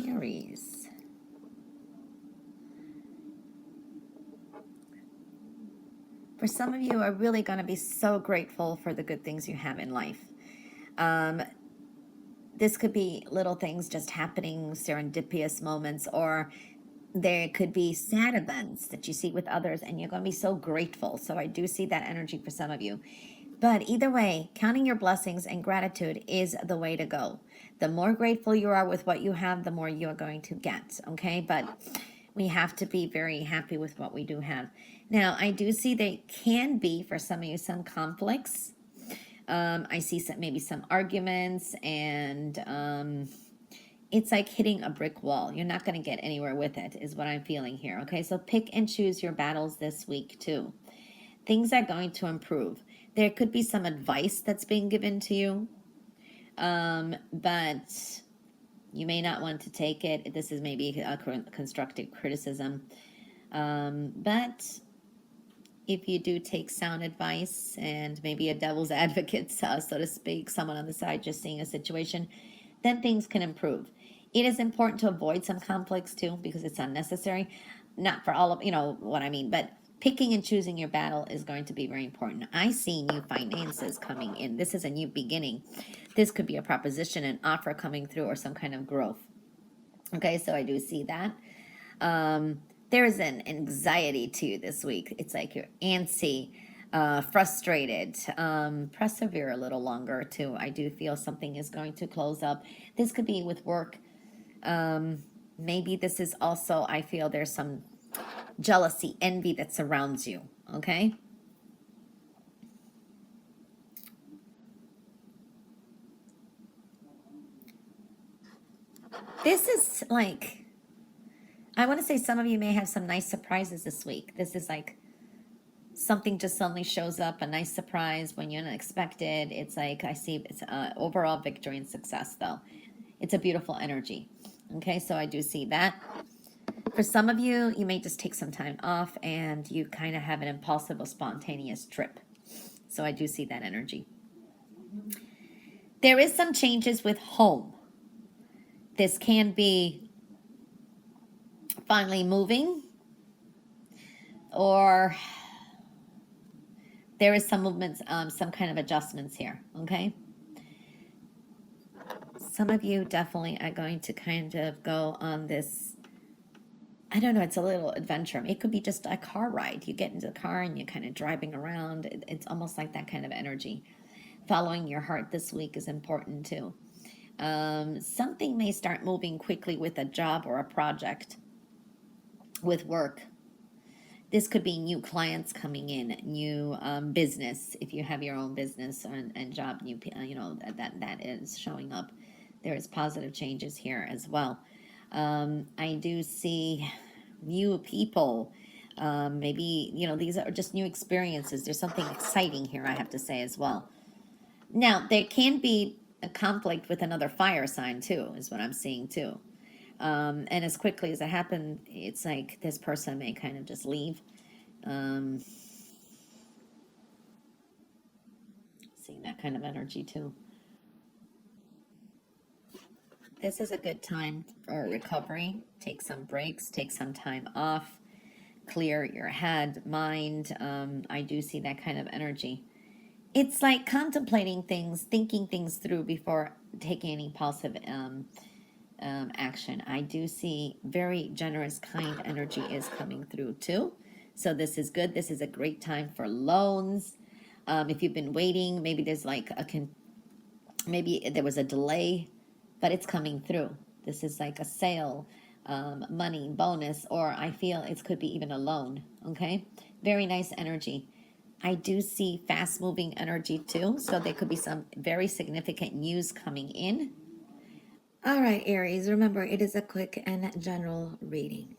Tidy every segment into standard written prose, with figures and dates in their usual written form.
Aries. For some of you are really going to be so grateful for the good things you have in life. This could be little things just happening, serendipitous moments, or there could be sad events that you see with others, and you're going to be so grateful. So I do see that energy for some of you. But either way, counting your blessings and gratitude is the way to go. The more grateful you are with what you have, the more you are going to get, okay? But we have to be very happy with what we do have. Now, I do see there can be, for some of you, some conflicts. I see maybe some arguments, and it's like hitting a brick wall. You're not going to get anywhere with it, is what I'm feeling here, okay? So pick and choose your battles this week, too. Things are going to improve. There could be some advice that's being given to you, but you may not want to take it. This is maybe a constructive criticism. But if you do take sound advice and maybe a devil's advocate, so to speak, someone on the side just seeing a situation, then things can improve. It is important to avoid some conflicts too, because it's unnecessary. Not for all of, you know what I mean, but picking and choosing your battle is going to be very important. I see new finances coming in. This is a new beginning. This could be a proposition, an offer coming through, or some kind of growth. Okay, so I do see that. There is an anxiety to you this week. It's like you're antsy, frustrated. Persevere a little longer too. I do feel something is going to close up. This could be with work. Maybe this is also, I feel there's some jealousy, envy that surrounds you, okay? This is like, I want to say some of you may have some nice surprises this week. This is like something just suddenly shows up, a nice surprise when you're unexpected. It's like, I see it's overall victory and success though. It's a beautiful energy. Okay, so I do see that. For some of you, you may just take some time off and you kind of have an impulsive or spontaneous trip. So I do see that energy. There is some changes with home. This can be finally moving, or there is some movements, some kind of adjustments here, okay? Some of you definitely are going to kind of go on this, I don't know, it's a little adventure. It could be just a car ride. You get into the car and you're kind of driving around. It's almost like that kind of energy. Following your heart this week is important too. Something may start moving quickly with a job or a project, with work. This could be new clients coming in, new business, if you have your own business and job, new, you know, that is showing up. There is positive changes here as well. I do see new people. Maybe, you know, these are just new experiences. There's something exciting here, I have to say as well. Now, there can be a conflict with another fire sign too, is what I'm seeing too. And as quickly as it happened, it's like this person may kind of just leave. Seeing that kind of energy too. This is a good time for recovery. Take some breaks, take some time off, clear your head, mind. I do see that kind of energy. It's like contemplating things, thinking things through before taking any impulsive action. I do see very generous, kind energy is coming through too. So this is good. This is a great time for loans. If you've been waiting, maybe there's like maybe there was a delay, but it's coming through. This is like a sale, money, bonus, or I feel it could be even a loan, okay? Very nice energy. I do see fast-moving energy too, so there could be some very significant news coming in. All right, Aries, remember, it is a quick and general reading.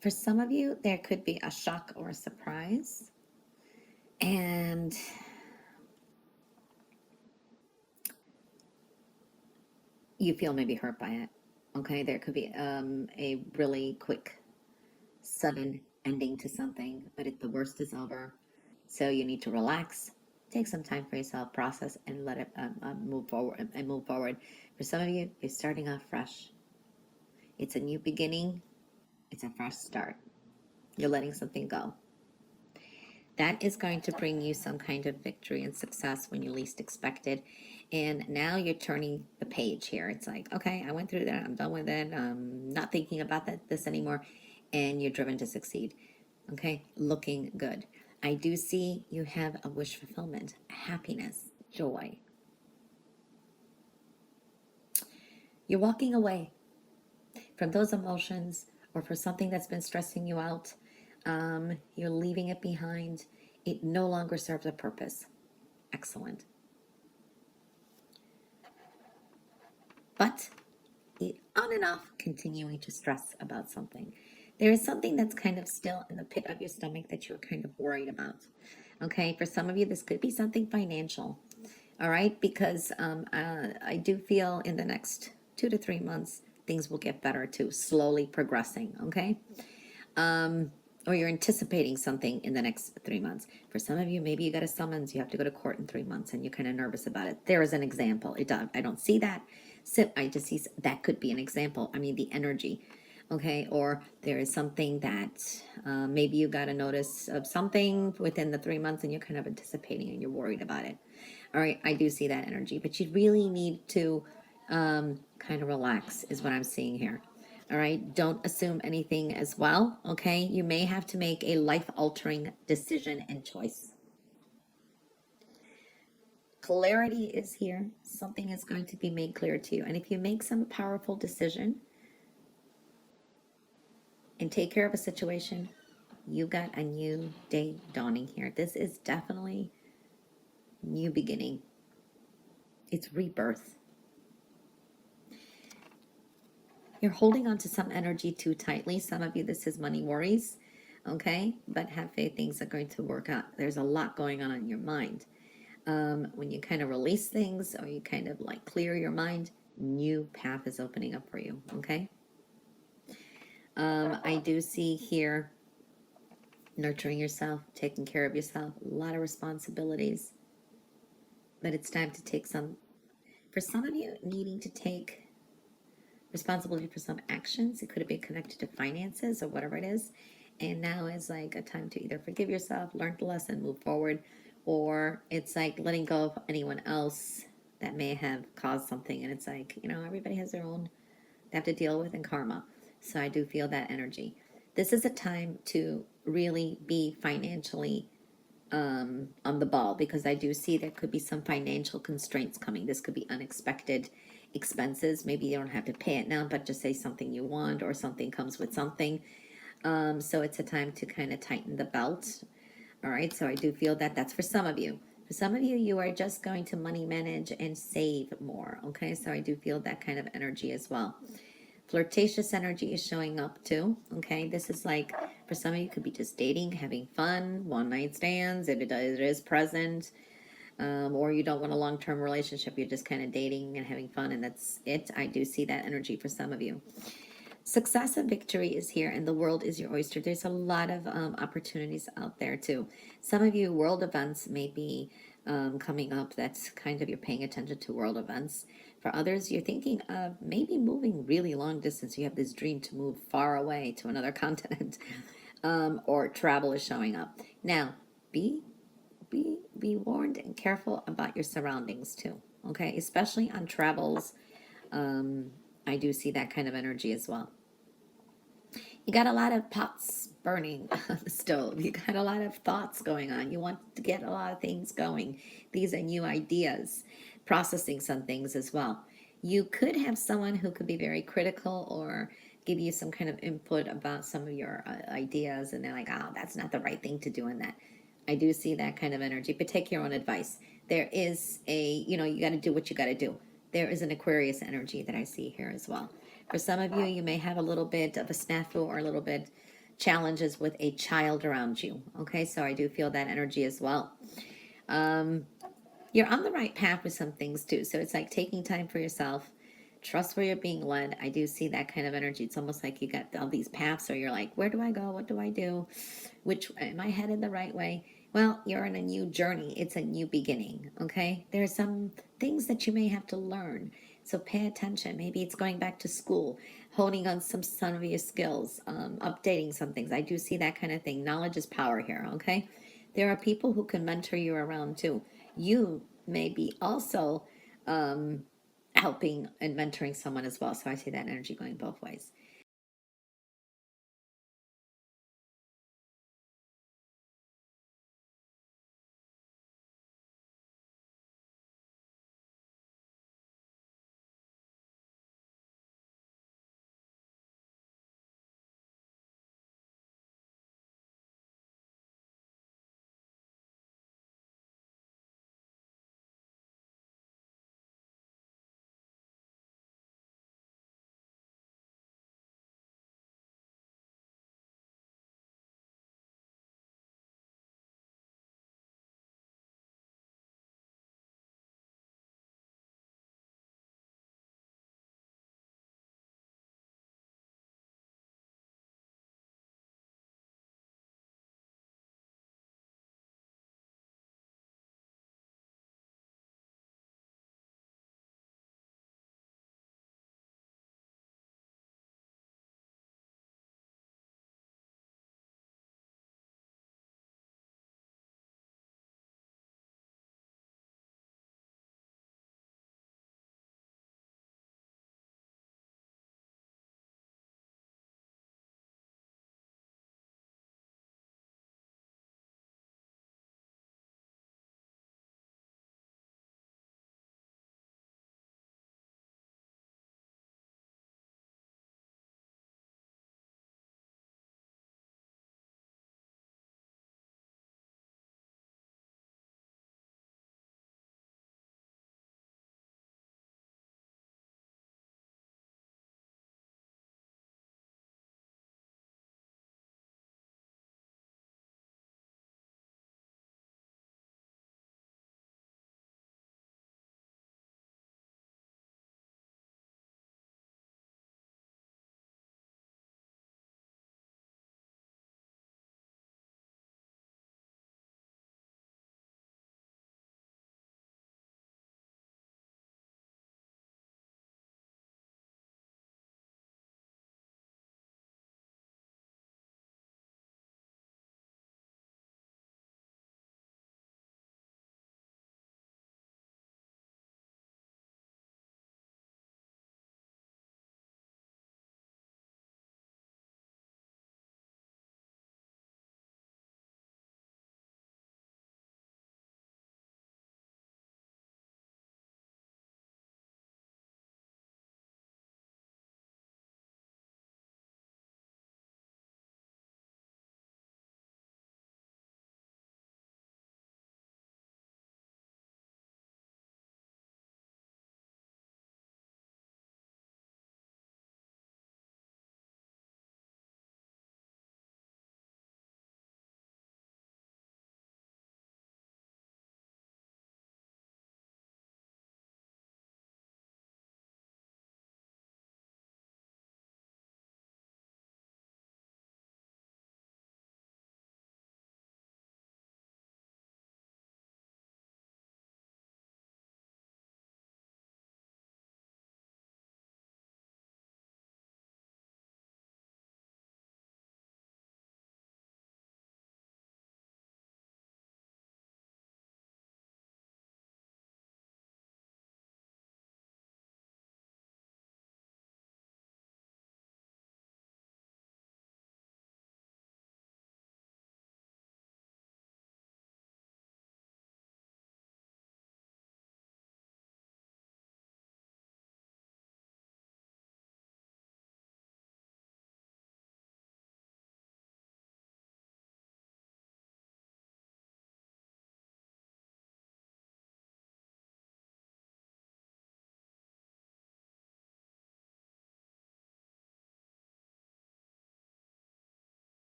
For some of you, there could be a shock or a surprise, and you feel maybe hurt by it, okay? There could be a really quick, sudden ending to something, but if the worst is over, so you need to relax, Take some time for yourself, process, and let it move forward. And move forward. For some of you, you're starting off fresh. It's a new beginning. It's a fresh start. You're letting something go. That is going to bring you some kind of victory and success when you least expect it. And now you're turning the page here. It's like, okay, I went through that. I'm done with it. I'm not thinking about this anymore. And you're driven to succeed. Okay, looking good. I do see you have a wish fulfillment, happiness, joy. You're walking away from those emotions or for something that's been stressing you out. You're leaving it behind. It no longer serves a purpose. Excellent. But on and off, continuing to stress about something. There is something that's kind of still in the pit of your stomach that you're kind of worried about. Okay, for some of you, this could be something financial. All right, because I do feel in the next 2 to 3 months, things will get better too, slowly progressing. Okay. Or you're anticipating something in the next 3 months. For some of you, maybe you got a summons, you have to go to court in 3 months and you're kind of nervous about it. There is an example. I don't see that. I just see that could be an example. I mean, the energy. Okay. Or there is something that maybe you got a notice of something within the 3 months and you're kind of anticipating and you're worried about it. All right. I do see that energy, but you really need to kind of relax, is what I'm seeing here. All right, don't assume anything as well, okay? You may have to make a life-altering decision and choice. Clarity is here. Something is going to be made clear to you. And if you make some powerful decision and take care of a situation, you got a new day dawning here. This is definitely new beginning. It's rebirth. You're holding on to some energy too tightly. Some of you, this is money worries, okay? But have faith, things are going to work out. There's a lot going on in your mind. When you kind of release things or you kind of like clear your mind, new path is opening up for you, okay? I do see here nurturing yourself, taking care of yourself, a lot of responsibilities. But it's time to take some, for some of you, needing to take responsibility for some actions. It could have been connected to finances or whatever it is. And now is like a time to either forgive yourself, learn the lesson, move forward, or it's like letting go of anyone else that may have caused something. And it's like, everybody has their own, they have to deal with in karma. So I do feel that energy. This is a time to really be financially on the ball, because I do see there could be some financial constraints coming. This could be unexpected expenses. Maybe you don't have to pay it now, but just say something you want or something comes with something. So it's a time to kind of tighten the belt. All right. So I do feel that that's for some of you. For some of you, you are just going to money manage and save more. Okay. So I do feel that kind of energy as well. Flirtatious energy is showing up too. Okay, this is like, for some of you, could be just dating, having fun, one night stands, if it is present, or you don't want a long-term relationship, you're just kind of dating and having fun, and that's it. I do see that energy for some of you. Success and victory is here, and the world is your oyster. There's a lot of opportunities out there too. Some of you, world events may be coming up. That's kind of, you're paying attention to world events. For others, you're thinking of maybe moving really long distance. You have this dream to move far away to another continent, or travel is showing up. Now, be warned and careful about your surroundings too. Okay, especially on travels. I do see that kind of energy as well. You got a lot of pots burning on the stove. You got a lot of thoughts going on. You want to get a lot of things going. These are new ideas, processing some things as well. You could have someone who could be very critical or give you some kind of input about some of your ideas, and they're like, oh, that's not the right thing to do in that. I do see that kind of energy, but take your own advice. There is you got to do what you got to do. There is an Aquarius energy that I see here as well. For some of you, you may have a little bit of a snafu or a little bit challenges with a child around you. Okay, so I do feel that energy as well. You're on the right path with some things too. So it's like taking time for yourself. Trust where you're being led. I do see that kind of energy. It's almost like you got all these paths, or you're like, where do I go? What do I do? Which, am I headed the right way? Well, you're on a new journey. It's a new beginning, okay? There are some things that you may have to learn. So pay attention. Maybe it's going back to school, honing on some of your skills, updating some things. I do see that kind of thing. Knowledge is power here, okay? There are people who can mentor you around too. You may be also helping and mentoring someone as well. So I see that energy going both ways.